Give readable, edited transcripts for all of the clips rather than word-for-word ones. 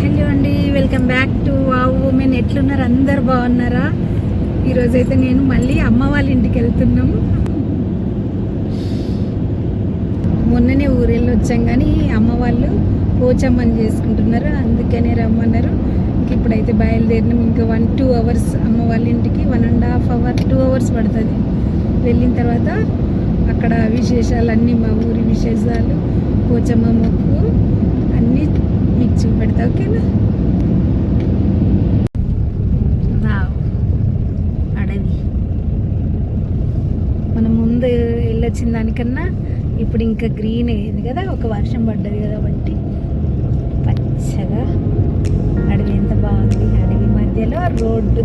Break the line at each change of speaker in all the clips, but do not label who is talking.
Hello అండి, welcome back to wow women. ఎట్లున్నారు? అందరు బాగున్నారా? ఈరోజైతే నేను మళ్ళీ అమ్మ వాళ్ళ ఇంటికి వెళ్తున్నాం. మొన్ననే ఊరెళ్ళి వచ్చాం, కానీ అమ్మ వాళ్ళు పోచమ్మని చేసుకుంటున్నారు, అందుకనే రమ్మన్నారు. ఇప్పుడైతే బయలుదేరినాం. ఇంకా 1-2 అవర్స్ అమ్మ వాళ్ళ ఇంటికి, 1.5 అవర్ 2 అవర్స్ పడుతుంది. వెళ్ళిన తర్వాత అక్కడ విశేషాలన్నీ, మా ఊరి విశేషాలు, పోచమ్మ మొక్కు అన్నీ మీకు చూపెడతా. ఓకేనా? అడవి మనం ముందు వెళ్ళొచ్చిన దానికన్నా ఇప్పుడు ఇంకా గ్రీన్ అయ్యింది కదా, ఒక వర్షం పడ్డది కదా, బట్టి పచ్చగా అడవి ఎంత బాగుంది. అడవి మధ్యలో రోడ్డు.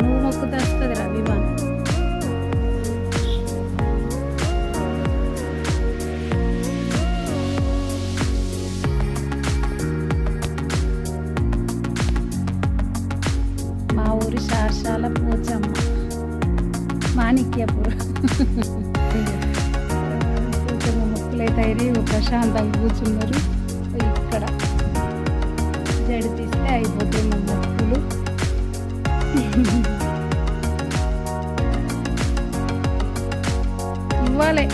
నువ్వు మొక్కుతే వస్తుంది రా విమానం. మా ఊరి శారశాల పోచమ్మ, మాణిక్యపూర్. పోచమ్మ మొక్కులైతే ప్రశాంతంగా కూర్చున్నారు. ఇక్కడ జడి తీస్తే అయిపోతాయి మా మొక్కులు. ఇవ్వాలి.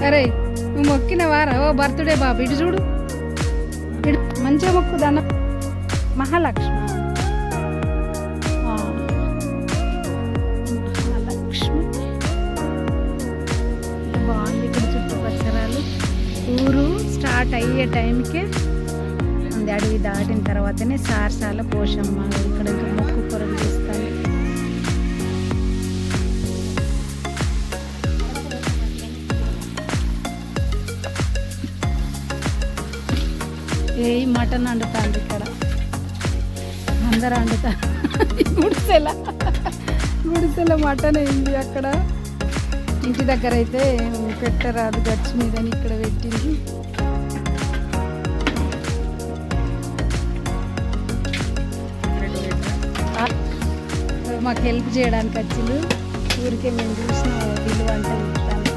అరే నువ్వు మొక్కినవారా? ఓ బర్త్డే బాబు, ఇటు చూడు, ఇటు మంచిగా మొక్కుదాన్న. మహాలక్ష్మి, మహాలక్ష్మి బాగుంది. ఇక్కడ చుట్టూ పరిసరాలు. ఊరు స్టార్ట్ అయ్యే టైంకే ఉంది. అడవి దాటిన తర్వాతనే శారశాల పోషమ్మ. ఇక్కడ ఇంకా మొక్కు కొరకు తీస్తాను. ఏ మటన్ వండుతాంది ఇక్కడ, అందరూ వండుతారు. గుడిసెల మటన్ అయింది. అక్కడ ఇంటి దగ్గర అయితే పెట్టరాదు, గచ్చు మీద ఇక్కడ పెట్టింది. మాకు హెల్ప్ చేయడానికి వచ్చింది. ఊరికే మేము చూసిన విలువ అంటే ఇస్తాను.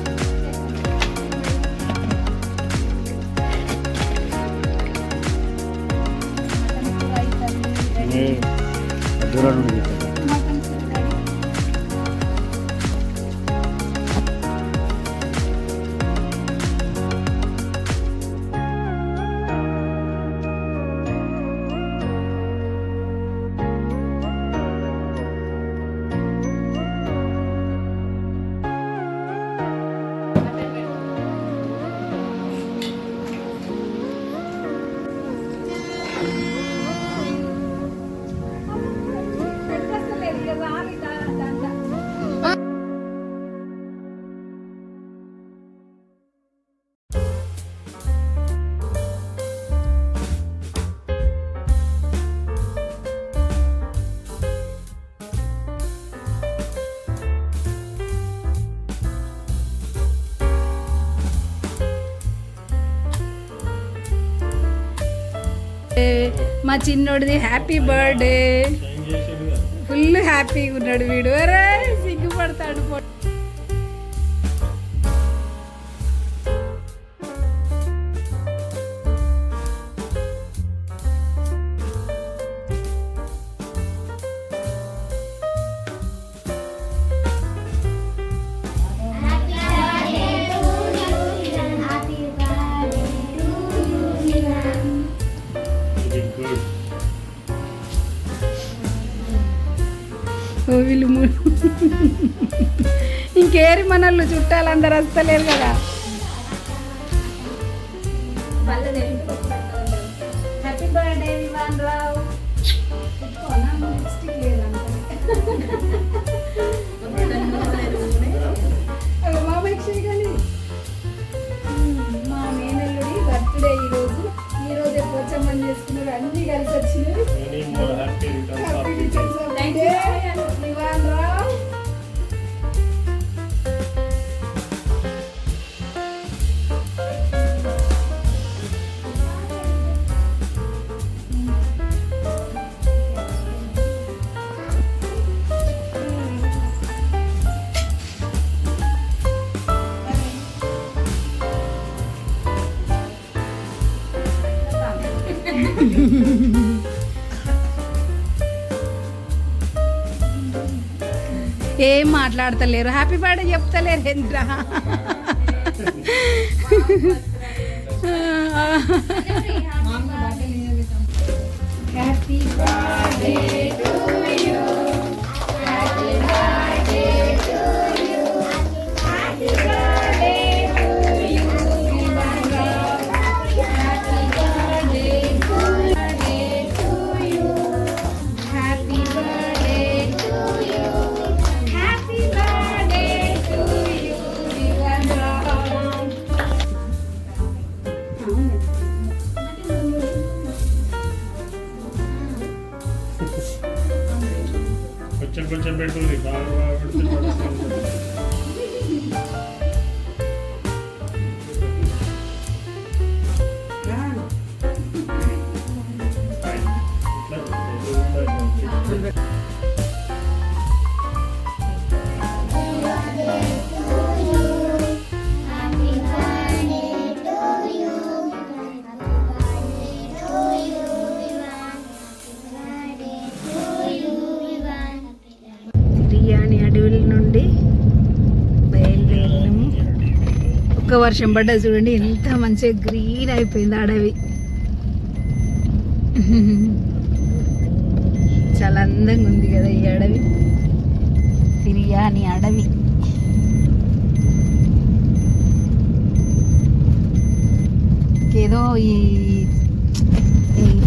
మా చిన్నోడిది హ్యాపీ బర్త్డే. ఫుల్ హ్యాపీగా ఉన్నాడు వీడు. అరే సిగ్గుపడతాడు. ఇంకేరి మనల్ని చుట్టాలు అందరు వస్తలేరు కదా. హ్యాపీ బర్త్డే వివాన్ రావు. మా మేనల్లుడి బర్త్డే ఈరోజు పోచమ్మని చేసుకున్నారు, అన్ని కలిసి వచ్చినాయి. వివాన్ రావు. ఏం మాట్లాడతలేరు, హ్యాపీ బర్త్డే చెప్తలేరు ఏంద్రా. Happy birthday to you, happy birthday to you, happy birthday to you Vivaan Rao. Happy birthday to you, happy birthday to you, happy birthday to you Vivaan Rao.
కొంచెం పెట్టుకుని బాగా పెడితే
అడవుల నుండి బయలుదేరినాము. ఒక్క వర్షం పడ్డా చూడండి, ఎంత మంచిగా గ్రీన్ అయిపోయింది అడవి. చాలా అందంగా ఉంది కదా ఈ అడవి, బిర్యానీ అడవి. ఏదో ఈ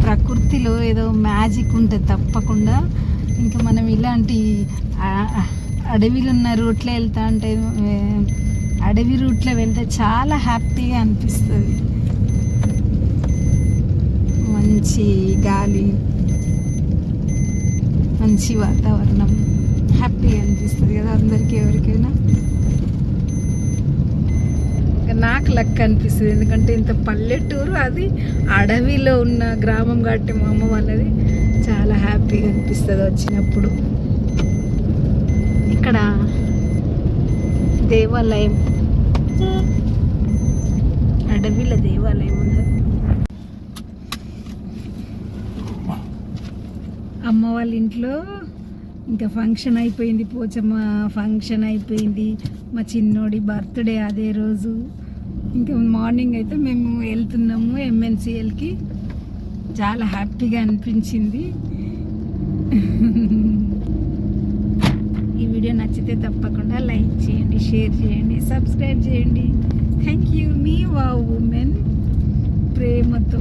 ప్రకృతిలో ఏదో మ్యాజిక్ ఉంటుంది తప్పకుండా. ఇంకా మనం ఇలాంటి అడవిలో ఉన్న రూట్లో వెళ్తా అంటే, అడవి రూట్లో వెళ్తే చాలా హ్యాపీగా అనిపిస్తుంది. మంచి గాలి, మంచి వాతావరణం, హ్యాపీగా అనిపిస్తుంది కదా అందరికీ, ఎవరికైనా. నాకు లక్ అనిపిస్తుంది, ఎందుకంటే ఇంత పల్లెటూరు, అది అడవిలో ఉన్న గ్రామం కాబట్టి మా అమ్మ వాళ్ళది, చాలా హ్యాపీగా అనిపిస్తుంది వచ్చినప్పుడు. ఇక్కడ దేవాలయం, అడవిలో దేవాలయం ఉన్నది. అమ్మ వాళ్ళ ఇంట్లో ఇంకా ఫంక్షన్ అయిపోయింది, పోచమ్మ ఫంక్షన్ అయిపోయింది. మా చిన్నోడి బర్త్డే అదే రోజు. ఇంకా మార్నింగ్ అయితే మేము వెళ్తున్నాము MNCLకి. చాలా హ్యాపీగా అనిపించింది. ఈ వీడియో నచ్చితే తప్పకుండా లైక్ చేయండి, షేర్ చేయండి, సబ్స్క్రైబ్ చేయండి. Thank you. Me wow women ప్రేమతో.